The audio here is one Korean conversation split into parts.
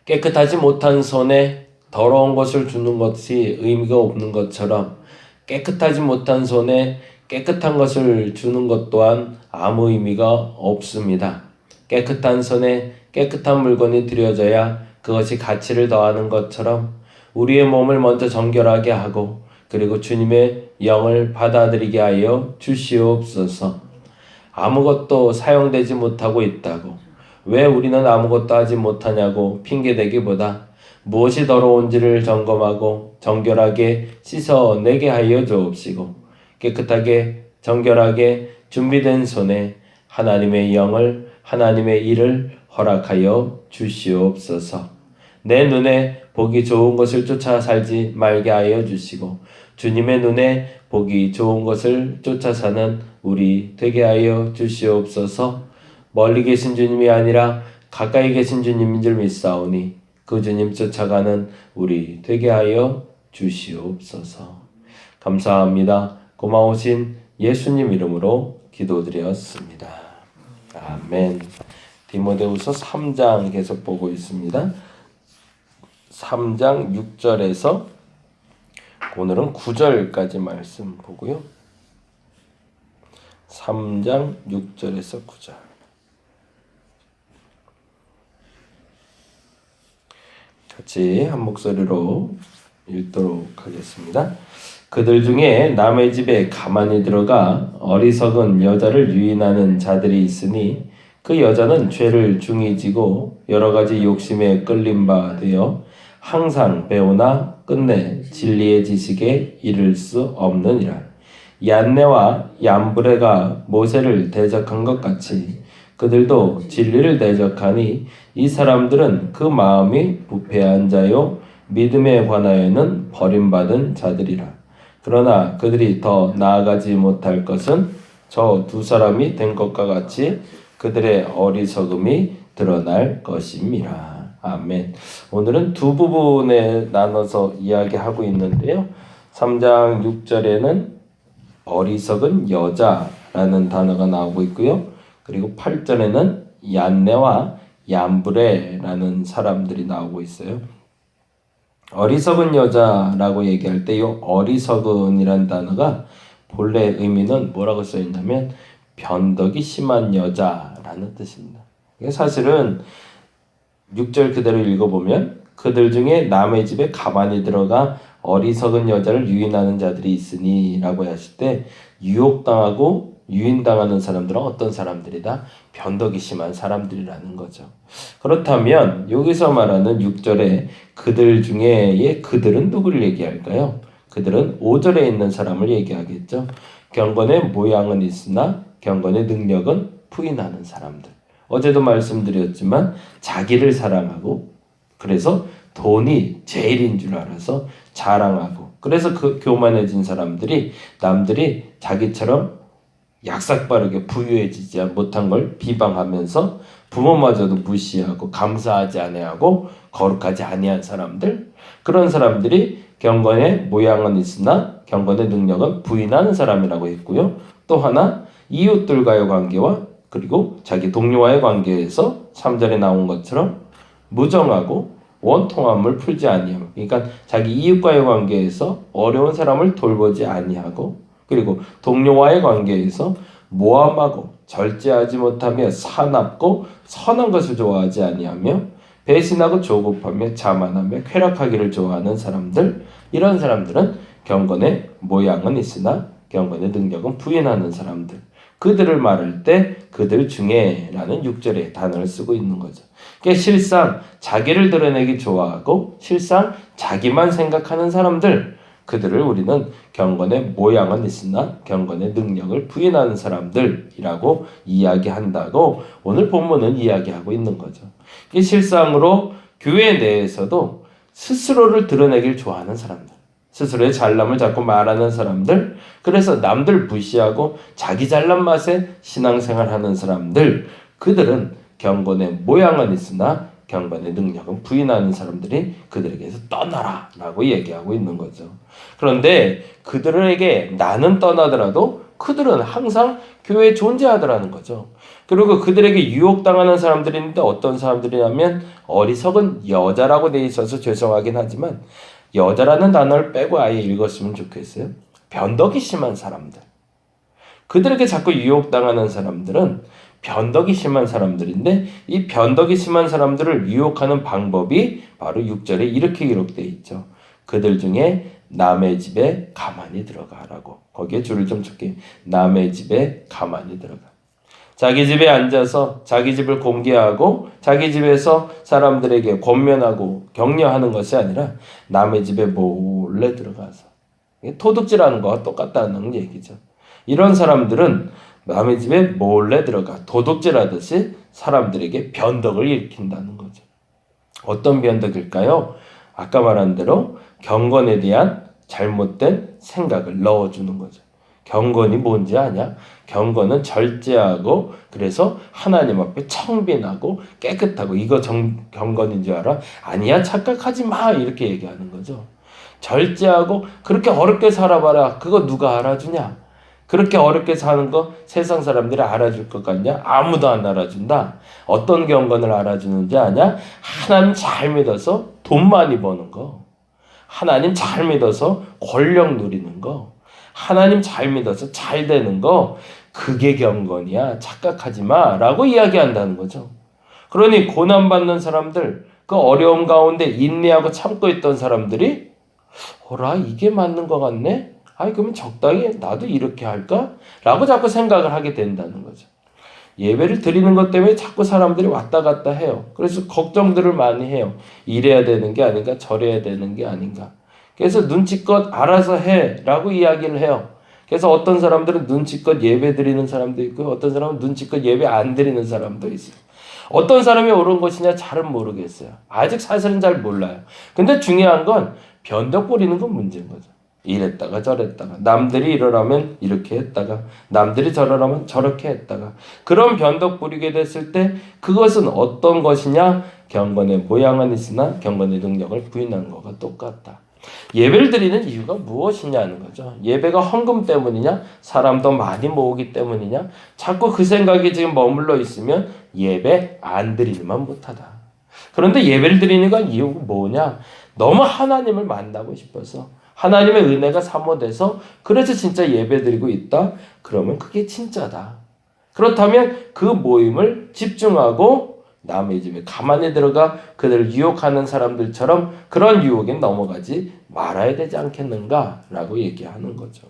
깨끗하지 못한 손에 더러운 것을 주는 것이 의미가 없는 것처럼 깨끗하지 못한 손에 깨끗한 것을 주는 것 또한 아무 의미가 없습니다. 깨끗한 손에 깨끗한 물건이 들여져야 그것이 가치를 더하는 것처럼 우리의 몸을 먼저 정결하게 하고 그리고 주님의 영을 받아들이게 하여 주시옵소서. 아무것도 사용되지 못하고 있다고, 왜 우리는 아무것도 하지 못하냐고 핑계대기보다 무엇이 더러운지를 점검하고 정결하게 씻어내게 하여 주옵시고 깨끗하게 정결하게 준비된 손에 하나님의 영을, 하나님의 일을 허락하여 주시옵소서. 내 눈에 보기 좋은 것을 쫓아 살지 말게 하여 주시고 주님의 눈에 보기 좋은 것을 쫓아 사는 우리 되게 하여 주시옵소서. 멀리 계신 주님이 아니라 가까이 계신 주님인 줄 믿사오니 그 주님 쫓아가는 우리 되게 하여 주시옵소서. 감사합니다. 고마우신 예수님 이름으로 기도드렸습니다. 아멘. 디모데후서 3장 계속 보고 있습니다. 3장 6절에서 오늘은 9절까지 말씀 보고요. 3장 6절에서 9절. 같이 한 목소리로 읽도록 하겠습니다. 그들 중에 남의 집에 가만히 들어가 어리석은 여자를 유인하는 자들이 있으니 그 여자는 죄를 중히 지고 여러 가지 욕심에 끌린 바 되어 항상 배우나 끝내 진리의 지식에 이를 수 없느니라. 얀네와 얀브레가 모세를 대적한 것 같이 그들도 진리를 대적하니 이 사람들은 그 마음이 부패한 자요 믿음에 관하여는 버림받은 자들이라. 그러나 그들이 더 나아가지 못할 것은 저 두 사람이 된 것과 같이 그들의 어리석음이 드러날 것임이라. 아멘. 오늘은 두 부분에 나눠서 이야기하고 있는데요. 3장 6절에는 어리석은 여자라는 단어가 나오고 있고요. 그리고 8절에는 얀네와 얀브레라는 사람들이 나오고 있어요. 어리석은 여자라고 얘기할 때 이 어리석은이라는 단어가 본래 의미는 뭐라고 써있냐면 변덕이 심한 여자라는 뜻입니다. 사실은 6절 그대로 읽어보면 그들 중에 남의 집에 가만히 들어가 어리석은 여자를 유인하는 자들이 있으니 라고 하실 때 유혹당하고 유인당하는 사람들은 어떤 사람들이다? 변덕이 심한 사람들이라는 거죠. 그렇다면 여기서 말하는 6절에 그들 중에의 그들은 누구를 얘기할까요? 그들은 5절에 있는 사람을 얘기하겠죠. 경건의 모양은 있으나 경건의 능력은 부인하는 사람들. 어제도 말씀드렸지만 자기를 사랑하고 그래서 돈이 제일인 줄 알아서 자랑하고 그래서 그 교만해진 사람들이 남들이 자기처럼 약삭빠르게 부유해지지 못한 걸 비방하면서 부모마저도 무시하고 감사하지 아니하고 거룩하지 아니한 사람들, 그런 사람들이 경건의 모양은 있으나 경건의 능력은 부인하는 사람이라고 했고요. 또 하나 이웃들과의 관계와 그리고 자기 동료와의 관계에서 3절에 나온 것처럼 무정하고 원통함을 풀지 아니하고, 그러니까 자기 이웃과의 관계에서 어려운 사람을 돌보지 아니하고 그리고 동료와의 관계에서 모함하고 절제하지 못하며 사납고 선한 것을 좋아하지 아니하며 배신하고 조급하며 자만하며 쾌락하기를 좋아하는 사람들, 이런 사람들은 경건의 모양은 있으나 경건의 능력은 부인하는 사람들, 그들을 말할 때 그들 중에 라는 6절의 단어를 쓰고 있는 거죠. 그러니까 실상 자기를 드러내기 좋아하고 실상 자기만 생각하는 사람들, 그들을 우리는 경건의 모양은 있으나 경건의 능력을 부인하는 사람들이라고 이야기한다고 오늘 본문은 이야기하고 있는 거죠. 실상으로 교회 내에서도 스스로를 드러내길 좋아하는 사람들, 스스로의 잘남을 자꾸 말하는 사람들, 그래서 남들 무시하고 자기 잘난 맛에 신앙생활하는 사람들, 그들은 경건의 모양은 있으나 경건의 능력은 부인하는 사람들이 그들에게서 떠나라 라고 얘기하고 있는 거죠. 그런데 그들에게 나는 떠나더라도 그들은 항상 교회에 존재하더라는 거죠. 그리고 그들에게 유혹당하는 사람들이 있는데 어떤 사람들이냐면 어리석은 여자라고 돼 있어서 죄송하긴 하지만 여자라는 단어를 빼고 아예 읽었으면 좋겠어요. 변덕이 심한 사람들. 그들에게 자꾸 유혹당하는 사람들은 변덕이 심한 사람들인데 이 변덕이 심한 사람들을 유혹하는 방법이 바로 6절에 이렇게 기록되어 있죠. 그들 중에 남의 집에 가만히 들어가라고. 거기에 줄을 좀 칠게요. 남의 집에 가만히 들어가. 자기 집에 앉아서 자기 집을 공개하고 자기 집에서 사람들에게 권면하고 격려하는 것이 아니라 남의 집에 몰래 들어가서 도둑질하는 거와 똑같다는 얘기죠. 이런 사람들은 남의 집에 몰래 들어가 도둑질하듯이 사람들에게 변덕을 일으킨다는 거죠. 어떤 변덕일까요? 아까 말한 대로 경건에 대한 잘못된 생각을 넣어주는 거죠. 경건이 뭔지 아냐? 경건은 절제하고 그래서 하나님 앞에 청빈하고 깨끗하고 이거 경건인 줄 알아? 아니야, 착각하지 마, 이렇게 얘기하는 거죠. 절제하고 그렇게 어렵게 살아봐라. 그거 누가 알아주냐? 그렇게 어렵게 사는 거 세상 사람들이 알아줄 것 같냐? 아무도 안 알아준다. 어떤 경건을 알아주는지 아냐? 하나님 잘 믿어서 돈 많이 버는 거. 하나님 잘 믿어서 권력 누리는 거. 하나님 잘 믿어서 잘 되는 거. 그게 경건이야. 착각하지 마. 라고 이야기한다는 거죠. 그러니 고난받는 사람들, 그 어려움 가운데 인내하고 참고 있던 사람들이 어라, 이게 맞는 것 같네? 아니, 그러면 적당히 나도 이렇게 할까? 라고 자꾸 생각을 하게 된다는 거죠. 예배를 드리는 것 때문에 자꾸 사람들이 왔다 갔다 해요. 그래서 걱정들을 많이 해요. 이래야 되는 게 아닌가? 저래야 되는 게 아닌가? 그래서 눈치껏 알아서 해 라고 이야기를 해요. 그래서 어떤 사람들은 눈치껏 예배 드리는 사람도 있고 어떤 사람은 눈치껏 예배 안 드리는 사람도 있어요. 어떤 사람이 옳은 것이냐 잘은 모르겠어요. 아직 사실은 잘 몰라요. 근데 중요한 건 변덕 부리는 건 문제인 거죠. 이랬다가 저랬다가 남들이 이러라면 이렇게 했다가 남들이 저러라면 저렇게 했다가 그런 변덕 부리게 됐을 때 그것은 어떤 것이냐? 경건의 모양은 있으나 경건의 능력을 부인한 것과 똑같다. 예배를 드리는 이유가 무엇이냐는 거죠. 예배가 헌금 때문이냐? 사람도 많이 모으기 때문이냐? 자꾸 그 생각이 지금 머물러 있으면 예배 안 드리지만 못하다. 그런데 예배를 드리는 이유가 뭐냐? 너무 하나님을 만나고 싶어서 하나님의 은혜가 사모돼서 그래서 진짜 예배드리고 있다? 그러면 그게 진짜다. 그렇다면 그 모임을 집중하고 남의 집에 가만히 들어가 그들을 유혹하는 사람들처럼 그런 유혹에 넘어가지 말아야 되지 않겠는가? 라고 얘기하는 거죠.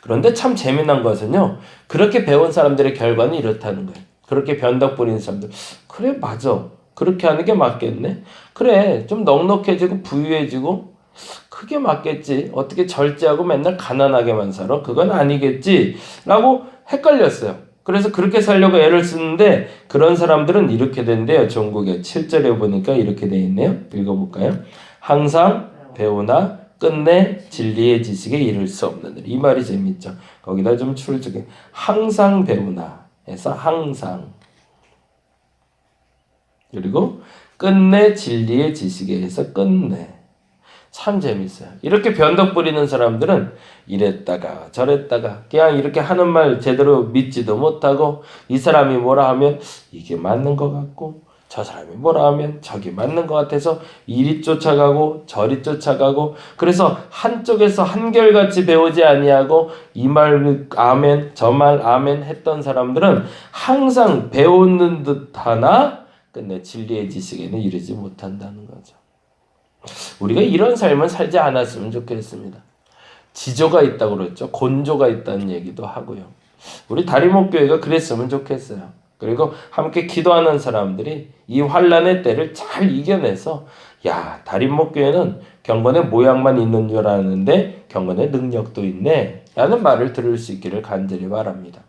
그런데 참 재미난 것은요. 그렇게 배운 사람들의 결과는 이렇다는 거예요. 그렇게 변덕 부리는 사람들. 그래, 맞아. 그렇게 하는 게 맞겠네. 그래, 좀 넉넉해지고 부유해지고 그게 맞겠지. 어떻게 절제하고 맨날 가난하게만 살아? 그건 아니겠지. 라고 헷갈렸어요. 그래서 그렇게 살려고 애를 쓰는데 그런 사람들은 이렇게 된대요. 종국에 7절에 보니까 이렇게 돼 있네요. 읽어볼까요? 항상 배우나 끝내 진리의 지식에 이를 수 없는 일. 이 말이 재밌죠. 거기다 좀 줄을 주게. 항상 배우나 해서 항상. 그리고 끝내 진리의 지식에 해서 끝내. 참 재밌어요. 이렇게 변덕 부리는 사람들은 이랬다가 저랬다가 그냥 이렇게 하는 말 제대로 믿지도 못하고 이 사람이 뭐라 하면 이게 맞는 것 같고 저 사람이 뭐라 하면 저게 맞는 것 같아서 이리 쫓아가고 저리 쫓아가고 그래서 한쪽에서 한결같이 배우지 아니하고 이 말 아멘 저 말 아멘 했던 사람들은 항상 배우는 듯하나 끝내 진리의 지식에는 이르지 못한다는 거죠. 우리가 이런 삶을 살지 않았으면 좋겠습니다. 지조가 있다고 그랬죠. 곤조가 있다는 얘기도 하고요. 우리 다리목교회가 그랬으면 좋겠어요. 그리고 함께 기도하는 사람들이 이 환난의 때를 잘 이겨내서 야, 다리목교회는 경건의 모양만 있는 줄 알았는데 경건의 능력도 있네 라는 말을 들을 수 있기를 간절히 바랍니다.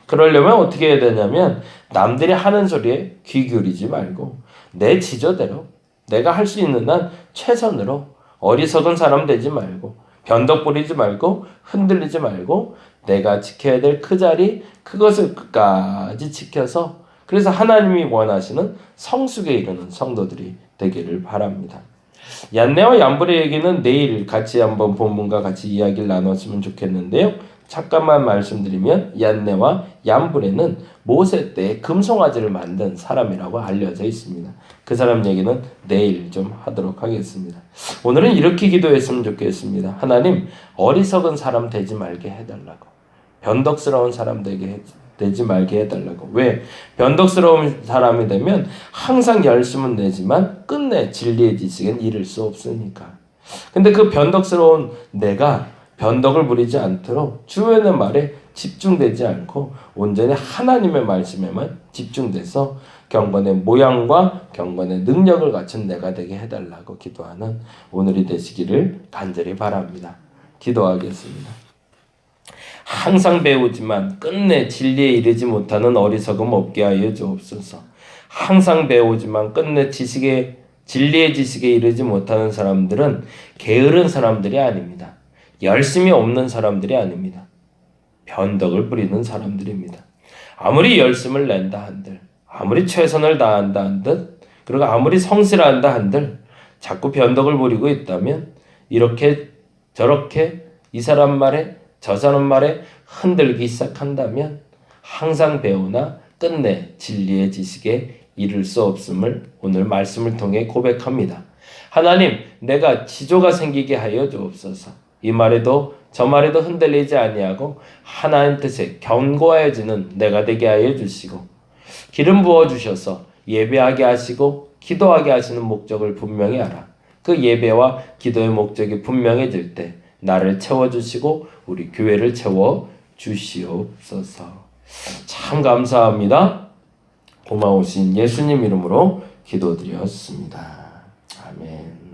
그러려면 어떻게 해야 되냐면 남들이 하는 소리에 귀 기울이지 말고 내 지조대로 내가 할 수 있는 한 최선으로 어리석은 사람 되지 말고 변덕 부리지 말고 흔들리지 말고 내가 지켜야 될 그 자리 그것을 끝까지 지켜서 그래서 하나님이 원하시는 성숙에 이르는 성도들이 되기를 바랍니다. 얀네와 얀브레 얘기는 내일 같이 한번 본문과 같이 이야기를 나눴으면 좋겠는데요. 잠깐만 말씀드리면 얀네와 얀브레는 모세 때 금송아지를 만든 사람이라고 알려져 있습니다. 그 사람 얘기는 내일 좀 하도록 하겠습니다. 오늘은 이렇게 기도했으면 좋겠습니다. 하나님, 어리석은 사람 되지 말게 해달라고. 변덕스러운 사람 되지 말게 해달라고. 왜? 변덕스러운 사람이 되면 항상 열심은 내지만 끝내 진리의 지식엔 이를 수 없으니까. 근데 그 변덕스러운 내가 변덕을 부리지 않도록 주변의 말에 집중되지 않고 온전히 하나님의 말씀에만 집중돼서 경건의 모양과 경건의 능력을 갖춘 내가 되게 해달라고 기도하는 오늘이 되시기를 간절히 바랍니다. 기도하겠습니다. 항상 배우지만 끝내 진리에 이르지 못하는 어리석음 없게 하여 주옵소서. 항상 배우지만 끝내 진리의 지식에 이르지 못하는 사람들은 게으른 사람들이 아닙니다. 열심이 없는 사람들이 아닙니다. 변덕을 부리는 사람들입니다. 아무리 열심을 낸다 한들, 아무리 최선을 다한다 한들, 그리고 아무리 성실한다 한들 자꾸 변덕을 부리고 있다면 이렇게 저렇게 이 사람 말에 저 사람 말에 흔들기 시작한다면 항상 배우나 끝내 진리의 지식에 이를 수 없음을 오늘 말씀을 통해 고백합니다. 하나님, 내가 지조가 생기게 하여 주옵소서. 이 말에도 저 말에도 흔들리지 아니하고 하나님 뜻에 견고해지는 내가 되게 하여 주시고 기름 부어 주셔서 예배하게 하시고 기도하게 하시는 목적을 분명히 알아. 그 예배와 기도의 목적이 분명해질 때 나를 채워주시고 우리 교회를 채워주시옵소서. 참 감사합니다. 고마우신 예수님 이름으로 기도드렸습니다. 아멘.